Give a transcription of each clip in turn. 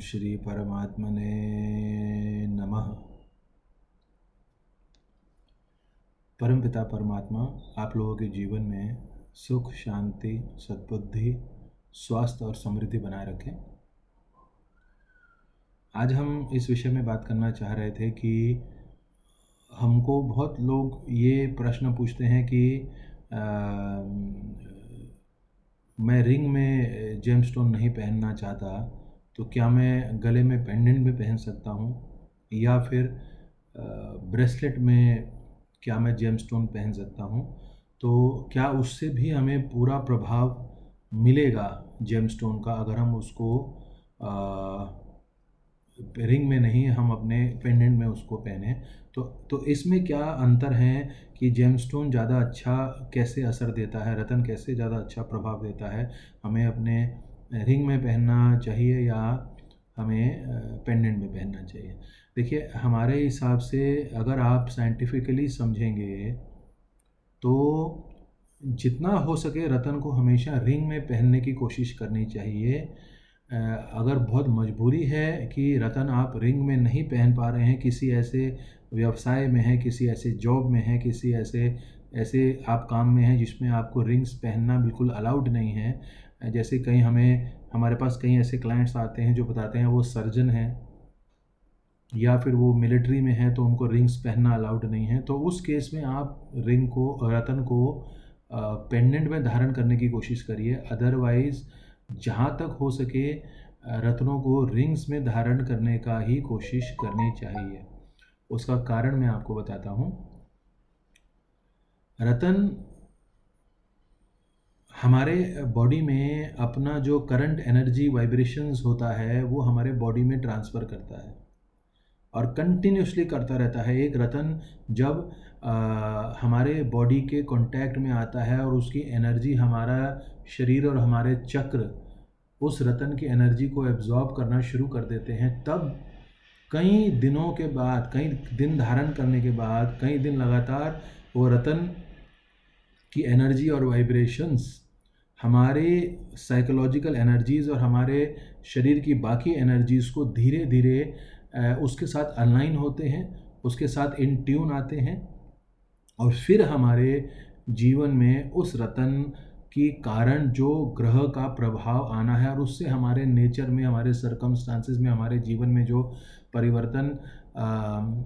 श्री परमात्मने नमः। परमपिता परमात्मा आप लोगों के जीवन में सुख, शांति, सद्बुद्धि, स्वास्थ्य और समृद्धि बनाए रखें। आज हम इस विषय में बात करना चाह रहे थे कि हमको बहुत लोग ये प्रश्न पूछते हैं कि मैं रिंग में जेमस्टोन नहीं पहनना चाहता, तो क्या मैं गले में पेंडेंट भी पहन सकता हूँ, या फिर ब्रेसलेट में क्या मैं जेमस्टोन पहन सकता हूँ, तो क्या उससे भी हमें पूरा प्रभाव मिलेगा जेमस्टोन का अगर हम उसको रिंग में नहीं, हम अपने पेंडेंट में उसको पहने। तो इसमें क्या अंतर है कि जेमस्टोन ज़्यादा अच्छा कैसे असर देता है, रत्न कैसे ज़्यादा अच्छा प्रभाव देता है, हमें अपने रिंग में पहनना चाहिए या हमें पेंडेंट में पहनना चाहिए। देखिए, हमारे हिसाब से अगर आप साइंटिफिकली समझेंगे तो जितना हो सके रत्न को हमेशा रिंग में पहनने की कोशिश करनी चाहिए। अगर बहुत मजबूरी है कि रतन आप रिंग में नहीं पहन पा रहे हैं, किसी ऐसे व्यवसाय में हैं, किसी ऐसे जॉब में हैं, किसी ऐसे आप काम में हैं जिसमें आपको रिंग्स पहनना बिल्कुल अलाउड नहीं है, जैसे कहीं हमारे पास कई ऐसे क्लाइंट्स आते हैं जो बताते हैं वो सर्जन हैं या फिर वो मिलिट्री में है तो उनको रिंग्स पहनना अलाउड नहीं है, तो उस केस में आप रिंग को, रतन को पेंडेंट में धारण करने की कोशिश करिए। अदरवाइज़ जहाँ तक हो सके रत्नों को रिंग्स में धारण करने का ही कोशिश करनी चाहिए। उसका कारण मैं आपको बताता हूँ। रतन हमारे बॉडी में अपना जो करंट एनर्जी वाइब्रेशंस होता है वो हमारे बॉडी में ट्रांसफ़र करता है और कंटिन्यूसली करता रहता है। एक रतन जब हमारे बॉडी के कांटेक्ट में आता है और उसकी एनर्जी हमारा शरीर और हमारे चक्र उस रतन की एनर्जी को एब्जॉर्ब करना शुरू कर देते हैं, तब कई दिनों के बाद, कई दिन धारण करने के बाद, कई दिन लगातार वो रतन की एनर्जी और वाइब्रेशंस हमारे साइकोलॉजिकल एनर्जीज़ और हमारे शरीर की बाकी एनर्जीज़ को धीरे धीरे उसके साथ अलाइन होते हैं, उसके साथ इन ट्यून आते हैं और फिर हमारे जीवन में उस रतन की कारण जो ग्रह का प्रभाव आना है और उससे हमारे नेचर में, हमारे सर्कमस्टांसेस में, हमारे जीवन में जो परिवर्तन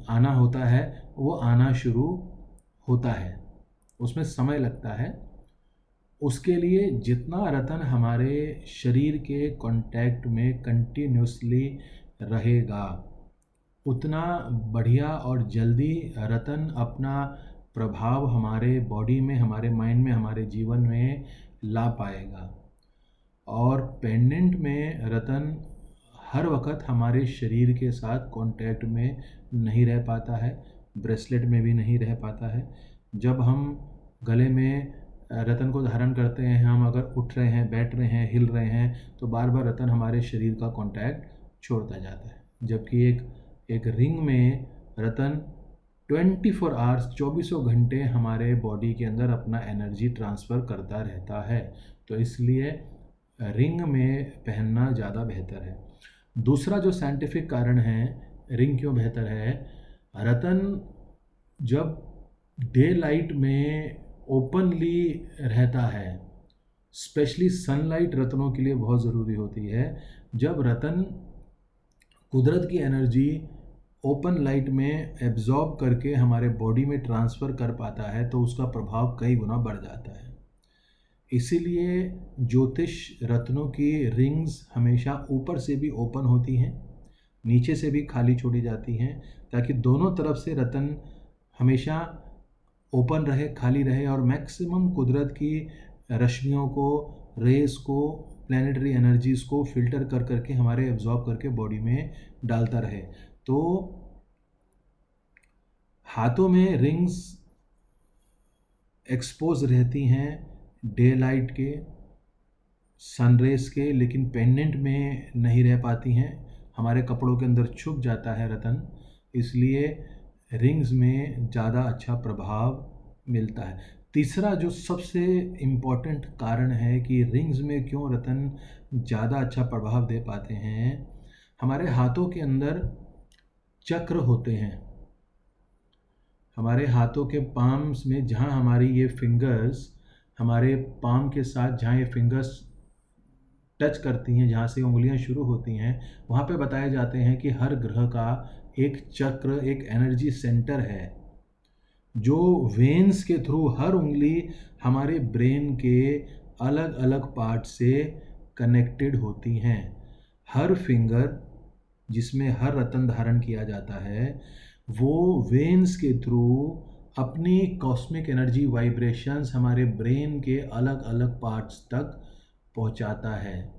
आना होता है वो आना शुरू होता है। उसमें समय लगता है। उसके लिए जितना रतन हमारे शरीर के कांटेक्ट में कंटिन्यूसली रहेगा उतना बढ़िया और जल्दी रतन अपना प्रभाव हमारे बॉडी में, हमारे माइंड में, हमारे जीवन में ला पाएगा। और पेंडेंट में रतन हर वक्त हमारे शरीर के साथ कांटेक्ट में नहीं रह पाता है, ब्रेसलेट में भी नहीं रह पाता है। जब हम गले में रतन को धारण करते हैं, हम अगर उठ रहे हैं, बैठ रहे हैं, हिल रहे हैं, तो बार बार रतन हमारे शरीर का कांटेक्ट छोड़ता जाता है। जबकि एक रिंग में रतन 24 आवर्स, 24 घंटे हमारे बॉडी के अंदर अपना एनर्जी ट्रांसफ़र करता रहता है, तो इसलिए रिंग में पहनना ज़्यादा बेहतर है। दूसरा जो साइंटिफिक कारण है रिंग क्यों बेहतर है, रतन जब डे लाइट में ओपनली रहता है, स्पेशली सनलाइट रत्नों के लिए बहुत ज़रूरी होती है। जब रतन कुदरत की एनर्जी ओपन लाइट में एब्जॉर्ब करके हमारे बॉडी में ट्रांसफ़र कर पाता है तो उसका प्रभाव कई गुना बढ़ जाता है। इसीलिए ज्योतिष रत्नों की रिंग्स हमेशा ऊपर से भी ओपन होती हैं, नीचे से भी खाली छोड़ी जाती हैं, ताकि दोनों तरफ से रतन हमेशा ओपन रहे, खाली रहे और मैक्सिमम कुदरत की रश्मियों को, रेस को, प्लैनेटरी एनर्जीज़ को फिल्टर कर करके हमारे एब्जॉर्ब करके बॉडी में डालता रहे। तो हाथों में रिंग्स एक्सपोज रहती हैं डे लाइट के, सनरेज के, लेकिन पेंडेंट में नहीं रह पाती हैं, हमारे कपड़ों के अंदर छुप जाता है रतन, इसलिए रिंग्स में ज़्यादा अच्छा प्रभाव मिलता है। तीसरा जो सबसे इम्पॉर्टेंट कारण है कि रिंग्स में क्यों रतन ज़्यादा अच्छा प्रभाव दे पाते हैं, हमारे हाथों के अंदर चक्र होते हैं। हमारे हाथों के पाम्स में जहाँ हमारी ये फिंगर्स हमारे पाम के साथ जहाँ ये फिंगर्स टच करती हैं, जहाँ से उंगलियां शुरू होती हैं, वहाँ पे बताए जाते हैं कि हर ग्रह का एक चक्र, एक एनर्जी सेंटर है, जो वेन्स के थ्रू हर उंगली हमारे ब्रेन के अलग अलग पार्ट से कनेक्टेड होती हैं। हर फिंगर जिसमें हर रत्न धारण किया जाता है, वो वेन्स के थ्रू अपनी कॉस्मिक एनर्जी वाइब्रेशंस हमारे ब्रेन के अलग अलग पार्ट्स तक पहुंचाता है,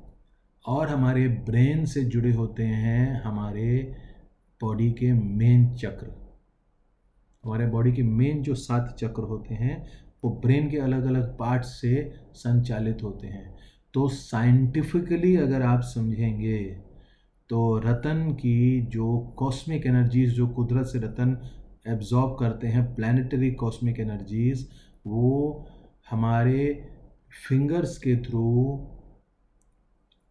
और हमारे ब्रेन से जुड़े होते हैं हमारे बॉडी के मेन चक्र। हमारे बॉडी के मेन जो 7 चक्र होते हैं वो ब्रेन के अलग अलग पार्ट्स से संचालित होते हैं। तो साइंटिफिकली अगर आप समझेंगे तो रतन की जो कॉस्मिक एनर्जीज, जो कुदरत से रतन एब्जॉर्ब करते हैं, प्लानिटरी कॉस्मिक एनर्जीज, वो हमारे फिंगर्स के थ्रू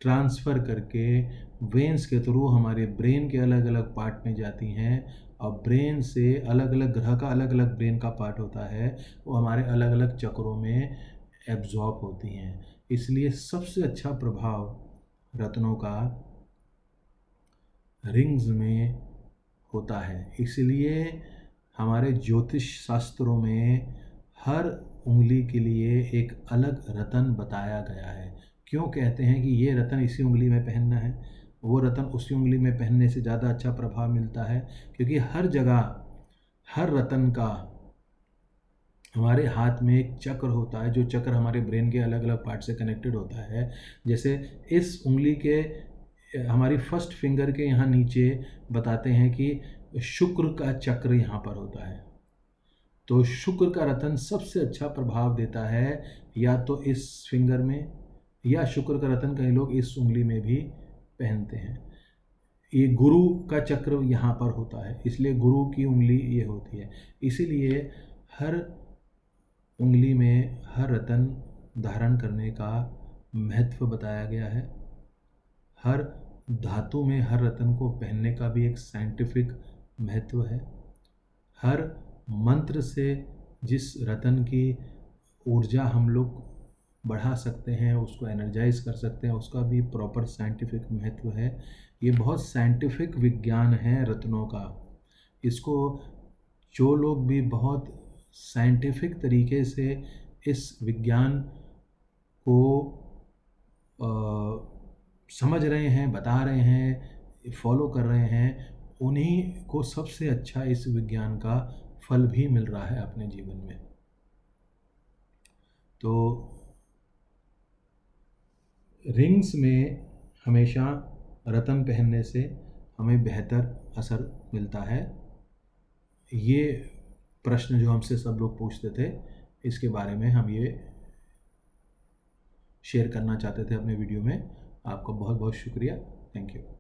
ट्रांसफ़र करके वेन्स के थ्रू हमारे ब्रेन के अलग अलग पार्ट में जाती हैं, और ब्रेन से अलग अलग ग्रह का अलग अलग ब्रेन का पार्ट होता है, वो हमारे अलग अलग चक्रों में एब्जॉर्ब होती हैं। इसलिए सबसे अच्छा प्रभाव रत्नों का रिंग्स में होता है। इसलिए हमारे ज्योतिष शास्त्रों में हर उंगली के लिए एक अलग रतन बताया गया है। क्यों कहते हैं कि ये रतन इसी उंगली में पहनना है, वो रतन उसी उंगली में पहनने से ज़्यादा अच्छा प्रभाव मिलता है? क्योंकि हर जगह हर रतन का हमारे हाथ में एक चक्र होता है, जो चक्र हमारे ब्रेन के अलग अलग पार्ट से कनेक्टेड होता है। जैसे इस उंगली के हमारी फर्स्ट फिंगर के यहाँ नीचे बताते हैं कि शुक्र का चक्र यहाँ पर होता है। तो शुक्र का रतन सबसे अच्छा प्रभाव देता है या तो इस फिंगर में, या शुक्र का रतन कई लोग इस उंगली में भी पहनते हैं। ये गुरु का चक्र यहाँ पर होता है, इसलिए गुरु की उंगली ये होती है। इसीलिए हर उंगली में हर रतन धारण करने का महत्व बताया गया है। हर धातु में हर रतन को पहनने का भी एक साइंटिफिक महत्व है। हर मंत्र से जिस रतन की ऊर्जा हम लोग बढ़ा सकते हैं, उसको एनर्जाइज कर सकते हैं, उसका भी प्रॉपर साइंटिफिक महत्व है। ये बहुत साइंटिफिक विज्ञान है रत्नों का। इसको जो लोग भी बहुत साइंटिफिक तरीके से इस विज्ञान को समझ रहे हैं, बता रहे हैं, फॉलो कर रहे हैं, उन्हीं को सबसे अच्छा इस विज्ञान का फल भी मिल रहा है अपने जीवन में। तो रिंग्स में हमेशा रतन पहनने से हमें बेहतर असर मिलता है। ये प्रश्न जो हमसे सब लोग पूछते थे, इसके बारे में हम ये शेयर करना चाहते थे अपने वीडियो में। आपका बहुत बहुत शुक्रिया। Thank you.